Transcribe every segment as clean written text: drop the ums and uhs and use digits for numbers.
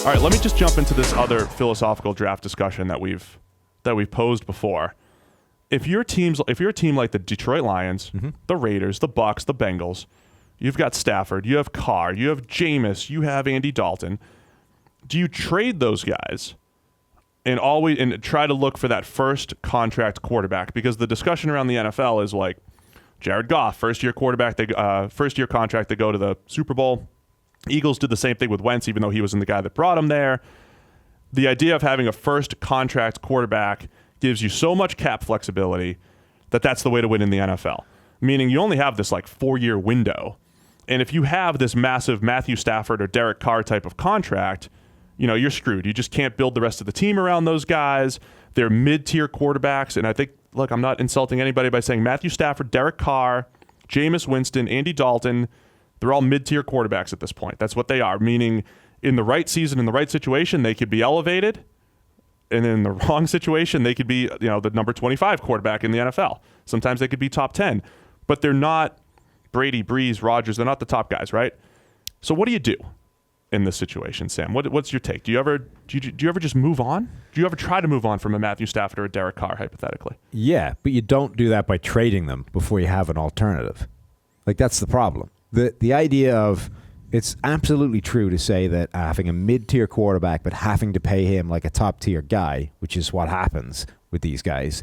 All right, let me just jump into this other philosophical draft discussion that we've posed before. If you're a team like the Detroit Lions, the Raiders, the Bucs, the Bengals, you've got Stafford, you have Carr, you have Jameis, you have Andy Dalton. Do you trade those guys and try to look for that first contract quarterback? Because the discussion around the NFL is like Jared Goff, first year contract, they go to the Super Bowl. Eagles did the same thing with Wentz, even though he wasn't the guy that brought him there. The idea of having a first contract quarterback gives you so much cap flexibility that's the way to win in the NFL. Meaning you only have this like 4-year window. And if you have this massive Matthew Stafford or Derek Carr type of contract, you're screwed. You just can't build the rest of the team around those guys. They're mid-tier quarterbacks. And I think, look, I'm not insulting anybody by saying Matthew Stafford, Derek Carr, Jameis Winston, Andy Dalton, they're all mid-tier quarterbacks at this point. That's what they are, meaning in the right season, in the right situation, they could be elevated. And in the wrong situation, they could be the number 25 quarterback in the NFL. Sometimes they could be top 10. But they're not Brady, Breeze, Rodgers. They're not the top guys, right? So what do you do in this situation, Sam? What's your take? Do you ever just move on? Do you ever try to move on from a Matthew Stafford or a Derek Carr, hypothetically? Yeah, but you don't do that by trading them before you have an alternative. Like, that's the problem. The idea of, it's absolutely true to say that having a mid-tier quarterback but having to pay him like a top-tier guy, which is what happens with these guys,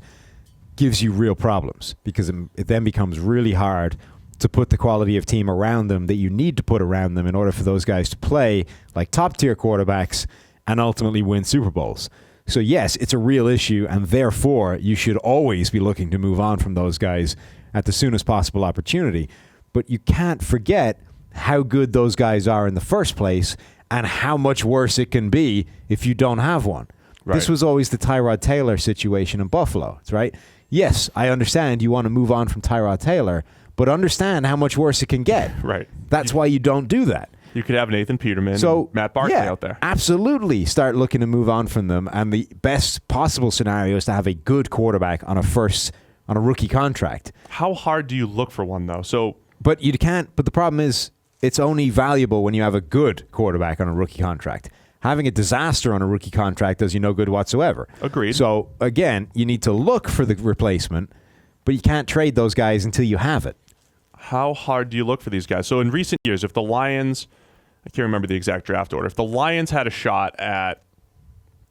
gives you real problems because it then becomes really hard to put the quality of team around them that you need to put around them in order for those guys to play like top-tier quarterbacks and ultimately win Super Bowls. So yes, it's a real issue, and therefore you should always be looking to move on from those guys at the soonest possible opportunity. But you can't forget how good those guys are in the first place and how much worse it can be if you don't have one. Right. This was always the Tyrod Taylor situation in Buffalo, right? Yes, I understand you want to move on from Tyrod Taylor, but understand how much worse it can get. Right. That's why you don't do that. You could have Nathan Peterman, and Matt Barkley out there. Absolutely start looking to move on from them, and the best possible scenario is to have a good quarterback on a rookie contract. How hard do you look for one, though? But you can't. But the problem is, it's only valuable when you have a good quarterback on a rookie contract. Having a disaster on a rookie contract does you no good whatsoever. Agreed. So, again, you need to look for the replacement, but you can't trade those guys until you have it. How hard do you look for these guys? So in recent years, if the Lions, I can't remember the exact draft order, if the Lions had a shot at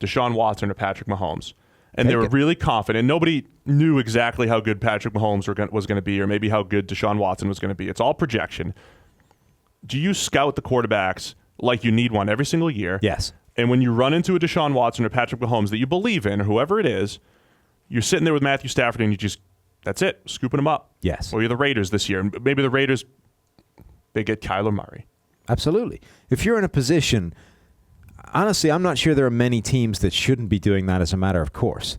Deshaun Watson or Patrick Mahomes, and they were really confident, nobody knew exactly how good Patrick Mahomes was going to be or maybe how good Deshaun Watson was going to be. It's all projection. Do you scout the quarterbacks like you need one every single year? Yes. And when you run into a Deshaun Watson or Patrick Mahomes that you believe in, or whoever it is, you're sitting there with Matthew Stafford and that's it, scooping him up. Yes. Or you're the Raiders this year. And maybe the Raiders, they get Kyler Murray. Absolutely. If you're in a position, honestly, I'm not sure there are many teams that shouldn't be doing that as a matter of course.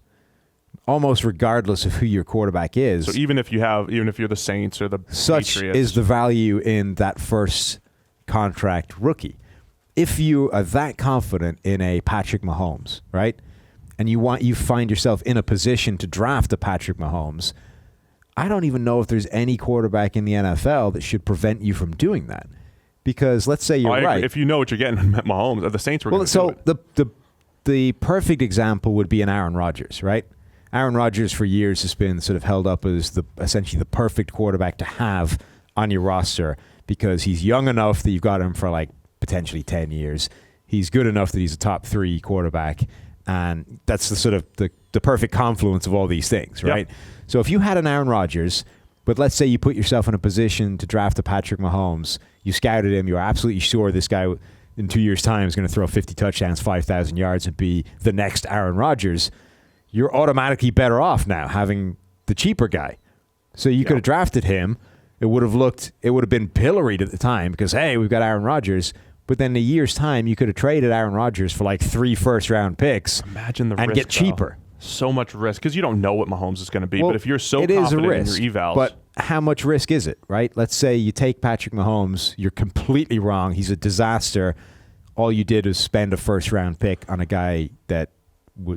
Almost regardless of who your quarterback is. So even if you're the Saints or the such Patriots. Is the value in that first contract rookie. If you are that confident in a Patrick Mahomes, right, and you find yourself in a position to draft a Patrick Mahomes, I don't even know if there's any quarterback in the NFL that should prevent you from doing that. Because let's say you're right. If you know what you're getting from Mahomes, the Saints were going to do it. So the perfect example would be an Aaron Rodgers, right? Aaron Rodgers for years has been sort of held up as essentially the perfect quarterback to have on your roster because he's young enough that you've got him for like potentially 10 years. He's good enough that he's a top 3 quarterback, and that's the sort of the perfect confluence of all these things, right? Yep. So if you had an Aaron Rodgers, but let's say you put yourself in a position to draft a Patrick Mahomes, you scouted him, you're absolutely sure this guy in 2 years' time is going to throw 50 touchdowns, 5,000 yards, and be the next Aaron Rodgers, you're automatically better off now having the cheaper guy. So you could have drafted him. It would have been pilloried at the time because, hey, we've got Aaron Rodgers. But then in a year's time, you could have traded Aaron Rodgers for like 3 first-round picks. Imagine the risk, and get cheaper. So much risk because you don't know what Mahomes is going to be. Well, but if you're so confident in your evals. But how much risk is it, right? Let's say you take Patrick Mahomes. You're completely wrong. He's a disaster. All you did was spend a first-round pick on a guy that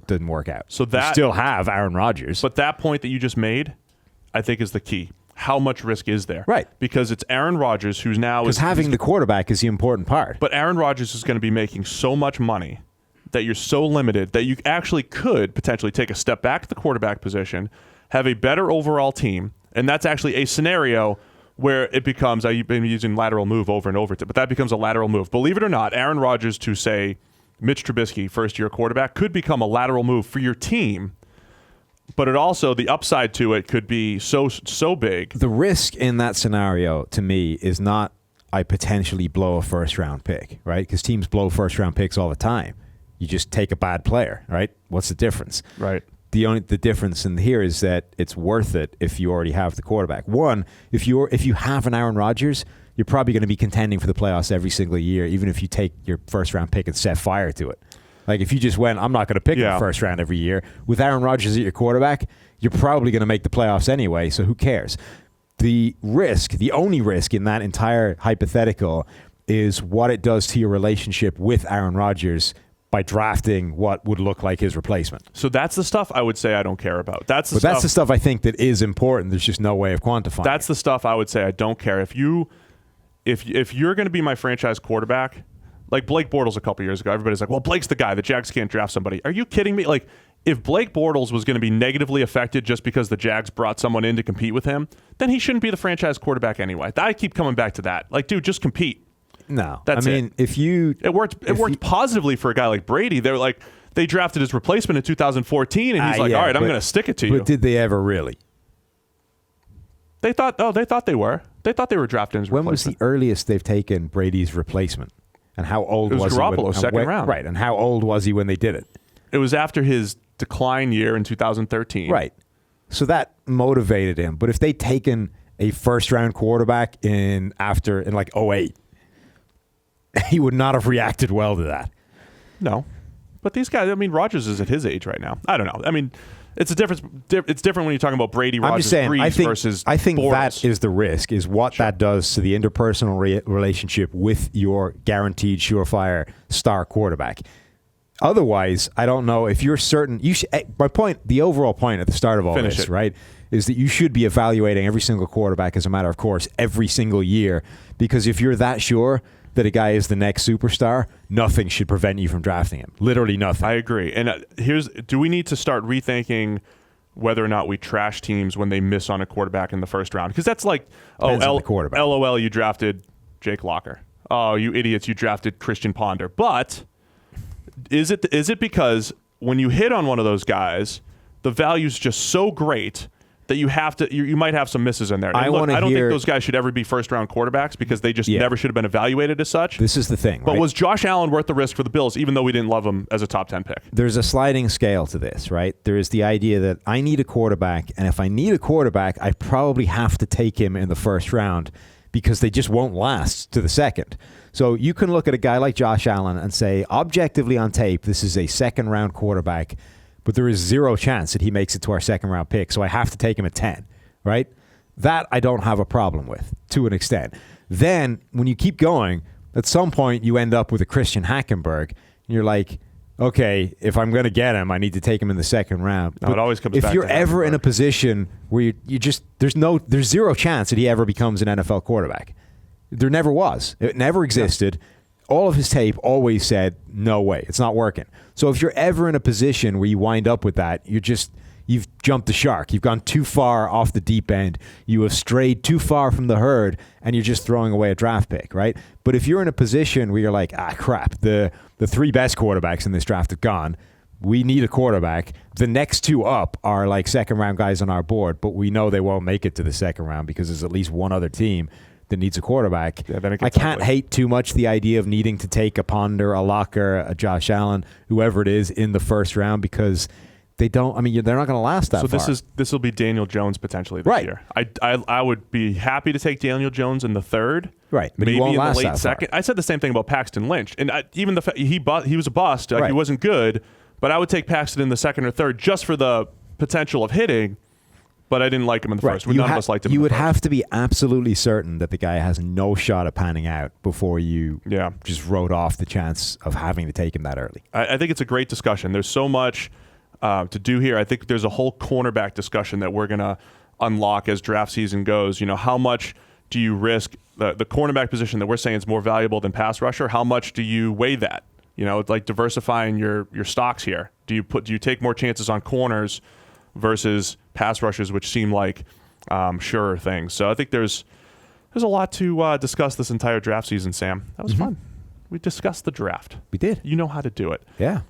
didn't work out. So you still have Aaron Rodgers. But that point that you just made, I think, is the key. how much risk is there? Right. Because it's Aaron Rodgers who's now... Because having the quarterback is the important part. But Aaron Rodgers is going to be making so much money that you're so limited that you actually could potentially take a step back at the quarterback position, have a better overall team, and that's actually a scenario where it becomes, I've been using lateral move over and over, but that becomes a lateral move. Believe it or not, Aaron Rodgers to, say, Mitch Trubisky, first-year quarterback, could become a lateral move for your team, but it also, the upside to it could be so big. The risk in that scenario, to me, is not I potentially blow a first-round pick, right? Because teams blow first-round picks all the time. You just take a bad player, right? What's the difference? Right. The difference in here is that it's worth it if you already have the quarterback. One, if you have an Aaron Rodgers, you're probably going to be contending for the playoffs every single year, even if you take your first-round pick and set fire to it. Like if you just went, I'm not going to pick in the first round every year. With Aaron Rodgers at your quarterback, you're probably going to make the playoffs anyway, so who cares? The only risk in that entire hypothetical is what it does to your relationship with Aaron Rodgers by drafting what would look like his replacement. So that's the stuff I would say I don't care about. That's the stuff I think that is important. There's just no way of quantifying. That's the stuff I would say I don't care. If you're going to be my franchise quarterback, like Blake Bortles a couple years ago, everybody's like, well, Blake's the guy. The Jags can't draft somebody. Are you kidding me? Like, if Blake Bortles was going to be negatively affected just because the Jags brought someone in to compete with him, then he shouldn't be the franchise quarterback anyway. I keep coming back to that. Like, dude, just compete. No, that's it. It worked positively for a guy like Brady. They drafted his replacement in 2014, and he's like, all right, I'm going to stick it to you. But did they ever really? They thought they were. They thought they were drafting his replacement. When was the earliest they've taken Brady's replacement? And how old was he? Garoppolo, second round. Right, and how old was he when they did it? It was after his decline year in 2013. Right. So that motivated him. But if they'd taken a first-round quarterback in like 2008, he would not have reacted well to that. No. But these guys, I mean, Rodgers is at his age right now. I don't know. I mean, it's a difference. It's different when you're talking about Brady, Rodgers, versus I think Bortles. That is the risk, is what that does to the interpersonal relationship with your guaranteed surefire star quarterback. Otherwise, I don't know if you're certain. The overall point at the start of all this, right, is that you should be evaluating every single quarterback as a matter of course every single year, because if you're that sure that a guy is the next superstar, nothing should prevent you from drafting him. Literally nothing. I agree. And do we need to start rethinking whether or not we trash teams when they miss on a quarterback in the first round? Because that's like, LOL, you drafted Jake Locker. Oh, you idiots, you drafted Christian Ponder. But is it because when you hit on one of those guys, the value's just so great that you might have some misses in there. I don't think those guys should ever be first-round quarterbacks because they just never should have been evaluated as such. This is the thing, But was Josh Allen worth the risk for the Bills, even though we didn't love him as a top 10 pick? There's a sliding scale to this, right? There is the idea that I need a quarterback, and if I need a quarterback, I probably have to take him in the first round because they just won't last to the second. So you can look at a guy like Josh Allen and say, objectively on tape, this is a second-round quarterback, but there is zero chance that he makes it to our second-round pick, so I have to take him at 10, right? That I don't have a problem with, to an extent. Then, when you keep going, at some point you end up with a Christian Hackenberg, and you're like, okay, if I'm going to get him, I need to take him in the second round. No, it always comes back to if you're ever in a position where you just there's zero chance that he ever becomes an NFL quarterback. There never was. It never existed. Yeah. All of his tape always said, no way, it's not working. So if you're ever in a position where you wind up with that, you've jumped the shark. You've gone too far off the deep end. You have strayed too far from the herd, and you're just throwing away a draft pick, right? But if you're in a position where you're like, crap, the three best quarterbacks in this draft have gone. We need a quarterback. The next two up are like second-round guys on our board, but we know they won't make it to the second round because there's at least one other team that needs a quarterback. Yeah, I can't hate too much the idea of needing to take a Ponder, a Locker, a Josh Allen, whoever it is in the first round because they're not going to last that far. So this will be Daniel Jones potentially this year. I would be happy to take Daniel Jones in the third. Right, but maybe he won't in the last late that second. far. I said the same thing about Paxton Lynch, and even he was a bust. Like, right. He wasn't good, but I would take Paxton in the second or third just for the potential of hitting. But I didn't like him in the first. None of us liked him. You would have to be absolutely certain that the guy has no shot at panning out before you just wrote off the chance of having to take him that early. I think it's a great discussion. There's so much to do here. I think there's a whole cornerback discussion that we're going to unlock as draft season goes. How much do you risk the cornerback position that we're saying is more valuable than pass rusher? How much do you weigh that? Like diversifying your stocks here. Do you take more chances on corners versus pass rushers, which seem like surer things? So I think there's a lot to discuss this entire draft season, Sam. That was fun. We discussed the draft. We did. You know how to do it. Yeah.